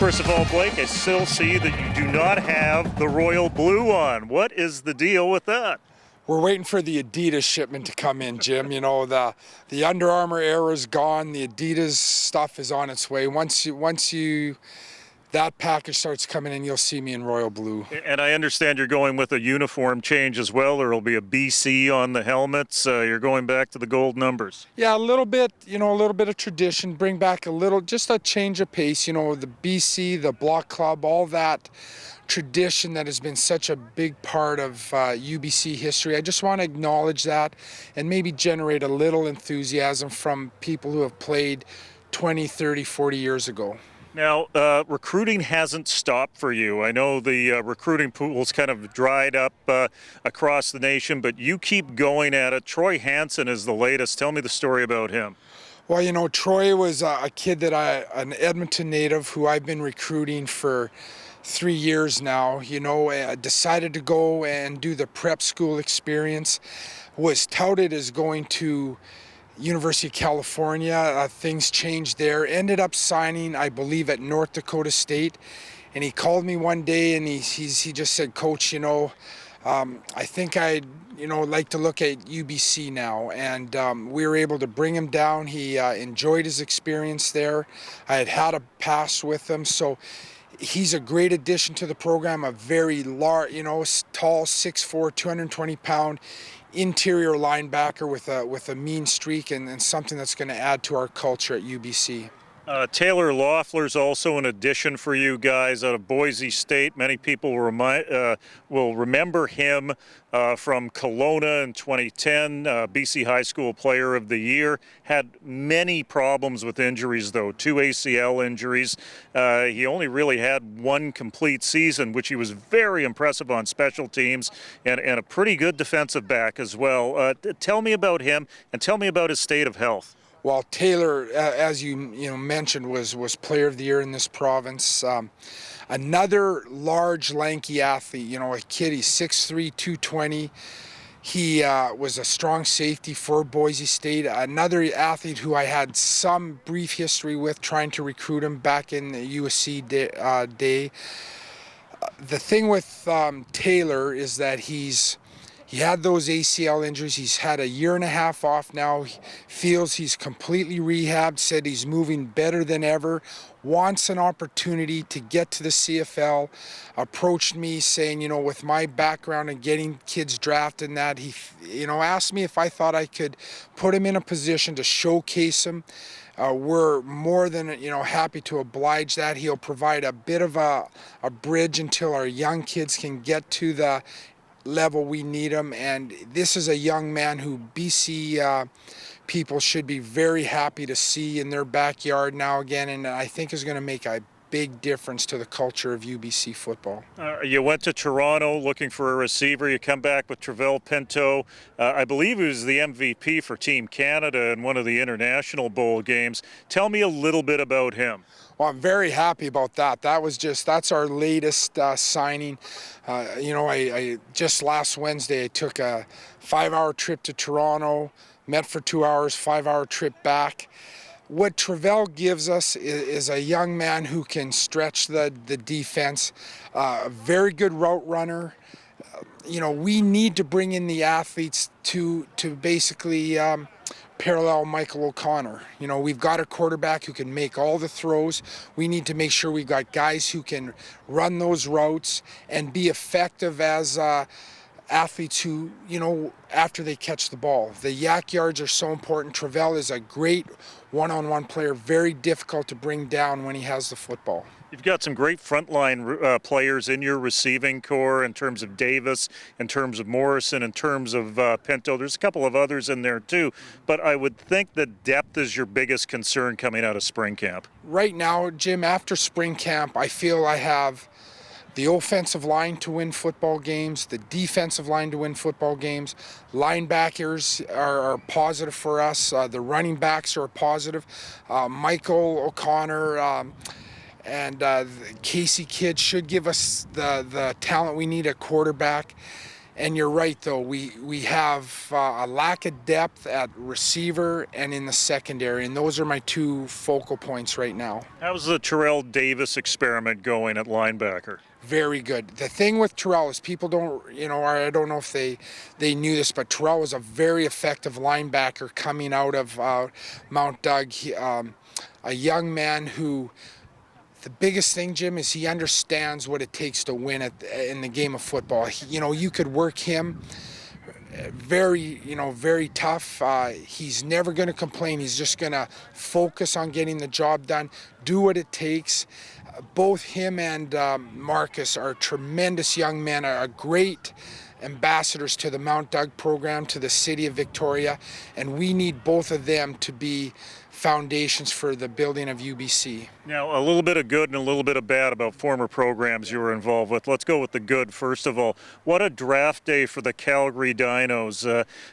First of all, Blake, I still see that you do not have the royal blue on. What is the deal with that? We're waiting for the Adidas shipment to come in, Jim. You know, the Under Armour era is gone. The Adidas stuff is on its way. Once that package starts coming in, you'll see me in royal blue. And I understand you're going with a uniform change as well. There will be a BC on the helmets. You're going back to the gold numbers. Yeah, a little bit, a little bit of tradition. Bring back just a change of pace. You know, the BC, the Block Club, all that tradition that has been such a big part of UBC history. I just want to acknowledge that and maybe generate a little enthusiasm from people who have played 20, 30, 40 years ago. Now, recruiting hasn't stopped for you. I know the recruiting pool's kind of dried up across the nation, but you keep going at it. Troy Hansen is the latest. Tell me the story about him. Well, Troy was a kid that an Edmonton native who I've been recruiting for 3 years now. Decided to go and do the prep school experience. Was touted as going to University of California. Things changed there. Ended up signing, I believe, at North Dakota State. And he called me one day and he just said, "Coach, I think I'd like to look at UBC now." And we were able to bring him down. He enjoyed his experience there. I had a pass with him, so he's a great addition to the program. A very large, tall, 6'4", 220-pound interior linebacker with a mean streak and something that's going to add to our culture at UBC. Taylor Loffler's also an addition for you guys out of Boise State. Many people will remember him from Kelowna in 2010, BC High School Player of the Year. Had many problems with injuries, though, 2 ACL injuries. He only really had one complete season, which he was very impressive on special teams and a pretty good defensive back as well. Tell me about him and tell me about his state of health. Well, Taylor, as you mentioned, was Player of the Year in this province. Another large, lanky athlete. A kid. He's 6'3", 220. He was a strong safety for Boise State. Another athlete who I had some brief history with, trying to recruit him back in the USC day. The thing with Taylor is that he had those ACL injuries. He's had a year and a half off now. He feels he's completely rehabbed, said he's moving better than ever, wants an opportunity to get to the CFL. Approached me saying, with my background in getting kids drafted and that, he, asked me if I thought I could put him in a position to showcase him. We're more than happy to oblige that. He'll provide a bit of a bridge until our young kids can get to the level we need them, and this is a young man who BC people should be very happy to see in their backyard now again, and I think is going to make a big difference to the culture of UBC football. You went to Toronto looking for a receiver. You come back with Travell Pinto. I believe he was the MVP for Team Canada in one of the international bowl games. Tell me a little bit about him. Well, I'm very happy about that. That's our latest signing. I just last Wednesday I took a 5-hour trip to Toronto, met for 2 hours, 5-hour trip back. What Travell gives us is a young man who can stretch the defense, a very good route runner. We need to bring in the athletes to basically parallel Michael O'Connor. We've got a quarterback who can make all the throws. We need to make sure we've got guys who can run those routes and be effective as athletes who, after they catch the ball. The yak yards are so important. Travell is a great one-on-one player, very difficult to bring down when he has the football. You've got some great frontline players in your receiving core in terms of Davis, in terms of Morrison, in terms of Pinto. There's a couple of others in there too, but I would think that depth is your biggest concern coming out of spring camp. Right now, Jim, after spring camp, I feel I have the offensive line to win football games, the defensive line to win football games. Linebackers are positive for us. The running backs are positive. Michael O'Connor and the Casey kid should give us the talent we need at quarterback. And you're right, though. We have a lack of depth at receiver and in the secondary, and those are my two focal points right now. How's the Terrell Davis experiment going at linebacker? Very good. The thing with Terrell is people don't, or I don't know if they knew this, but Terrell was a very effective linebacker coming out of Mount Doug. A young man who, the biggest thing, Jim, is he understands what it takes to win in the game of football. You could work him very tough. He's never going to complain. He's just going to focus on getting the job done, do what it takes. Both him and Marcus are tremendous young men, are great ambassadors to the Mount Doug program, to the city of Victoria, and we need both of them to be foundations for the building of UBC. Now, a little bit of good and a little bit of bad about former programs you were involved with. Let's go with the good first of all. What a draft day for the Calgary Dinos.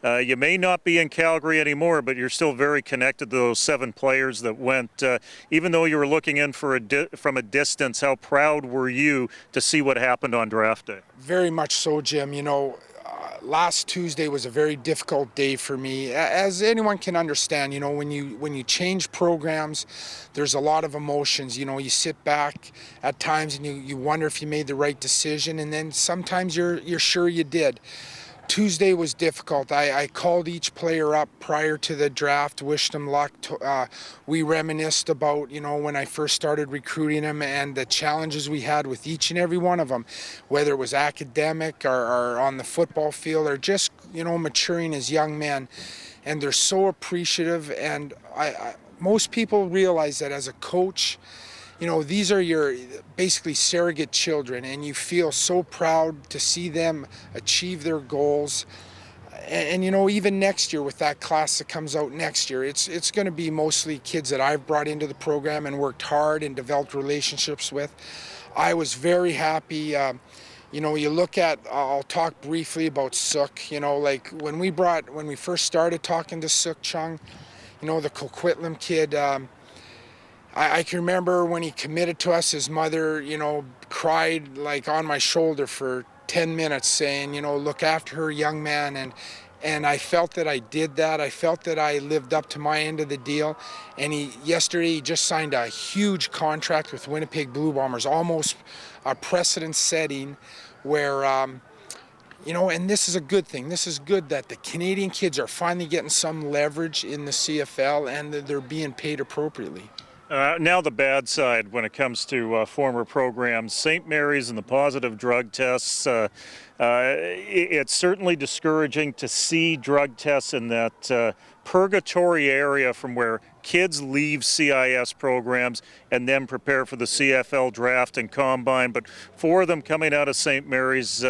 You may not be in Calgary anymore, but you're still very connected to those 7 players that went. Even though you were looking in from a distance, how proud were you to see what happened on draft day? Very much so, Jim. Last Tuesday was a very difficult day for me. As anyone can understand, when you change programs, there's a lot of emotions. You sit back at times and you wonder if you made the right decision, and then sometimes you're sure you did. Tuesday was difficult. I called each player up prior to the draft, wished them luck. We reminisced about, when I first started recruiting them and the challenges we had with each and every one of them, whether it was academic or on the football field or just, maturing as young men. And they're so appreciative, and most people realize that as a coach, these are your basically surrogate children, and you feel so proud to see them achieve their goals. And even next year with that class that comes out next year, it's going to be mostly kids that I've brought into the program and worked hard and developed relationships with. I was very happy. You look at, I'll talk briefly about Sook, like when we first started talking to Sook Chung, the Coquitlam kid, I can remember when he committed to us, his mother, cried like on my shoulder for 10 minutes saying, look after her, young man. And I felt that I did that. I felt that I lived up to my end of the deal. And yesterday he just signed a huge contract with Winnipeg Blue Bombers, almost a precedent setting where, and this is a good thing. This is good that the Canadian kids are finally getting some leverage in the CFL and that they're being paid appropriately. Now the bad side when it comes to former programs, St. Mary's and the positive drug tests. It's certainly discouraging to see drug tests in that purgatory area from where kids leave CIS programs and then prepare for the CFL draft and combine. But 4 of them coming out of St. Mary's,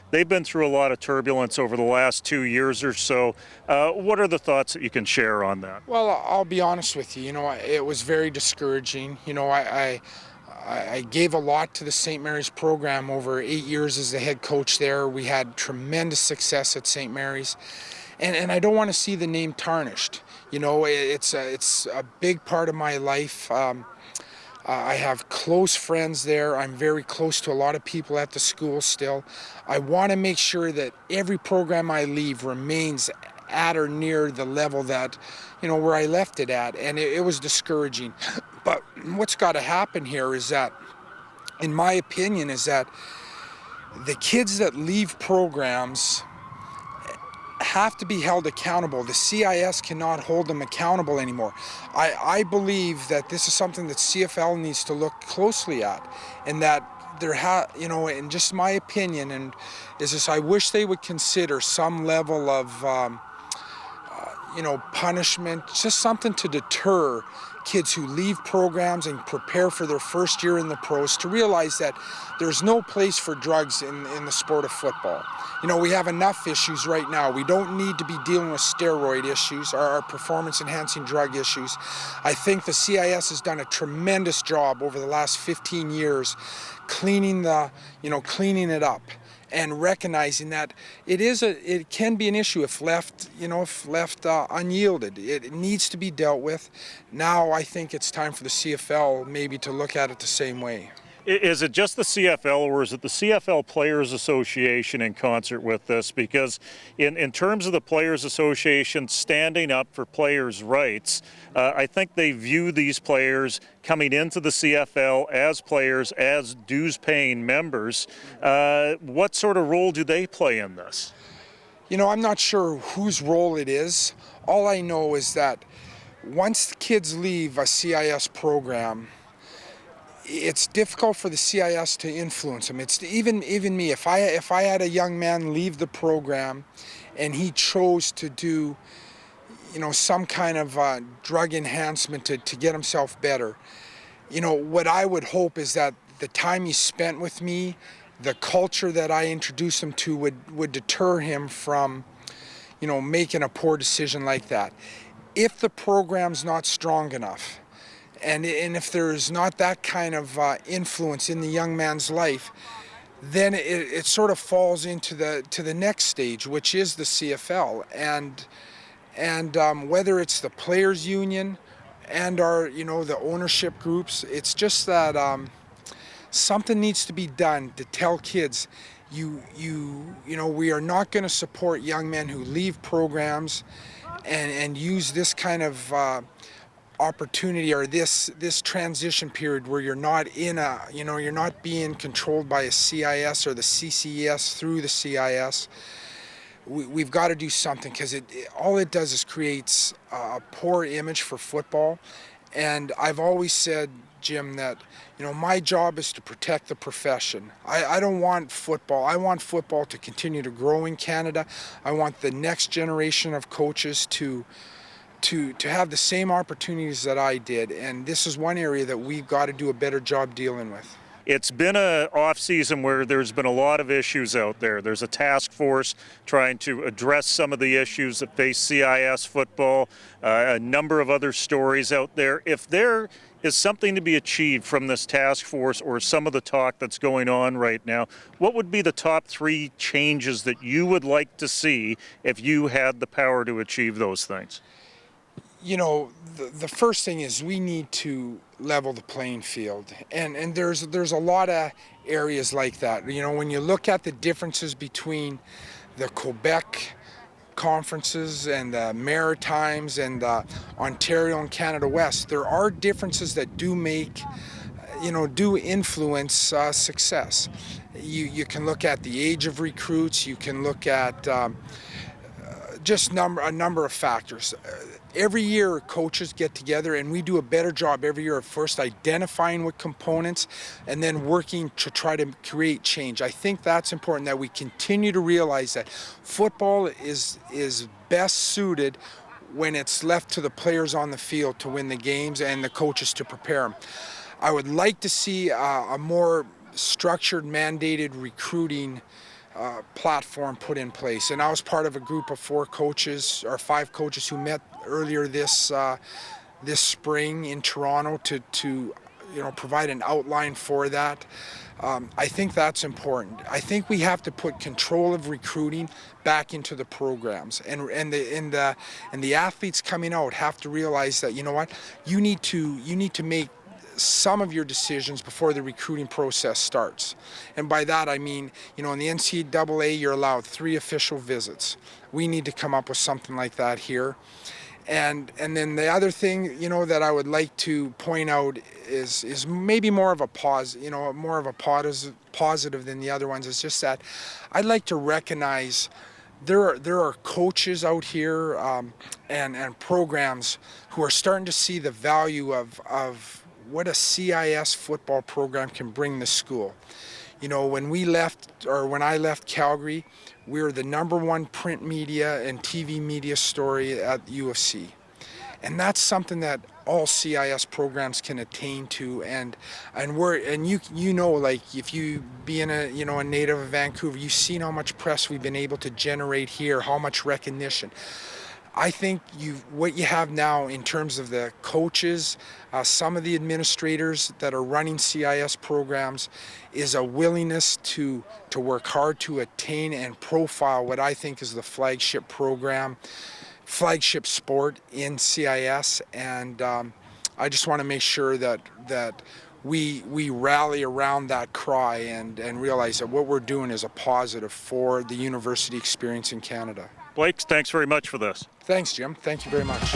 they've been through a lot of turbulence over the last 2 years or so. What are the thoughts that you can share on that? Well, I'll be honest with you. It was very discouraging. I gave a lot to the St. Mary's program over 8 years as the head coach there. We had tremendous success at St. Mary's. And I don't want to see the name tarnished. It's a big part of my life. I have close friends there. I'm very close to a lot of people at the school still. I want to make sure that every program I leave remains at or near the level that, where I left it at. And it was discouraging. But what's got to happen here is that, in my opinion, is that the kids that leave programs have to be held accountable. The CIS cannot hold them accountable anymore. I believe that this is something that CFL needs to look closely at, and that in just my opinion, and is this, I wish they would consider some level of, punishment, just something to deter kids who leave programs and prepare for their first year in the pros, to realize that there's no place for drugs in the sport of football. We have enough issues right now. We don't need to be dealing with steroid issues or performance-enhancing drug issues. I think the CIS has done a tremendous job over the last 15 years cleaning it up and recognizing that it can be an issue if left unyielded. It needs to be dealt with. Now I think it's time for the CFL maybe to look at it the same way. Is it just the CFL, or is it the CFL Players Association in concert with this? Because in terms of the Players Association standing up for players' rights, I think they view these players coming into the CFL as players, as dues-paying members. What sort of role do they play in this? You know, I'm not sure whose role it is. All I know is that once the kids leave a CIS program, it's difficult for the CIS to influence them. It's even me. If I had a young man leave the program, and he chose to do, you know, some kind of drug enhancement to get himself better, you know, what I would hope is that the time he spent with me, the culture that I introduced him to would deter him from, you know, making a poor decision like that. If the program's not strong enough, and if there's not that kind of influence in the young man's life, then it sort of falls into the next stage, which is the CFL, and whether it's the players' union and our, you know, the ownership groups, it's just that something needs to be done to tell kids, you know, we are not going to support young men who leave programs and use this kind of opportunity, or this transition period where you're not in a, you know, you're not being controlled by a CIS or the CCES through the CIS. We've got to do something, because all it does is creates a poor image for football. And I've always said, Jim, that, you know, my job is to protect the profession. I don't want football. I want football to continue to grow in Canada. I want the next generation of coaches to have the same opportunities that I did, and this is one area that we've got to do a better job dealing with. It's been an off-season where there's been a lot of issues out there. There's a task force trying to address some of the issues that face CIS football, a number of other stories out there. If there is something to be achieved from this task force or some of the talk that's going on right now, what would be the top 3 changes that you would like to see if you had the power to achieve those things? You know, the first thing is we need to level the playing field, and there's a lot of areas like that. You know, when you look at the differences between the Quebec conferences and the Maritimes and the Ontario and Canada West, there are differences that do make, you know, do influence success. You can look at the age of recruits. You can look at just a number of factors. Every year coaches get together and we do a better job every year of first identifying what components and then working to try to create change. I think that's important, that we continue to realize that football is best suited when it's left to the players on the field to win the games and the coaches to prepare them. I would like to see a more structured, mandated recruiting platform put in place. And I was part of a group of 4 coaches or 5 coaches who met earlier this spring in Toronto to you know, provide an outline for that. I think that's important. I think we have to put control of recruiting back into the programs, and the athletes coming out have to realize that, you know what, you need to make some of your decisions before the recruiting process starts. And by that I mean, you know, in the NCAA you're allowed 3 official visits. We need to come up with something like that here. And then the other thing, you know, that I would like to point out is maybe more of a positive than the other ones. It's just that I'd like to recognize there are coaches out here and programs who are starting to see the value of what a CIS football program can bring the school. You know, when I left Calgary, we were the #1 print media and TV media story at U of C. And that's something that all CIS programs can attain to, and you know, like, if you being a native of Vancouver, you've seen how much press we've been able to generate here, how much recognition. I think what you have now in terms of the coaches, some of the administrators that are running CIS programs, is a willingness to work hard to attain and profile what I think is the flagship program, flagship sport in CIS, and I just want to make sure that we rally around that cry and realize that what we're doing is a positive for the university experience in Canada. Blake, thanks very much for this. Thanks, Jim. Thank you very much.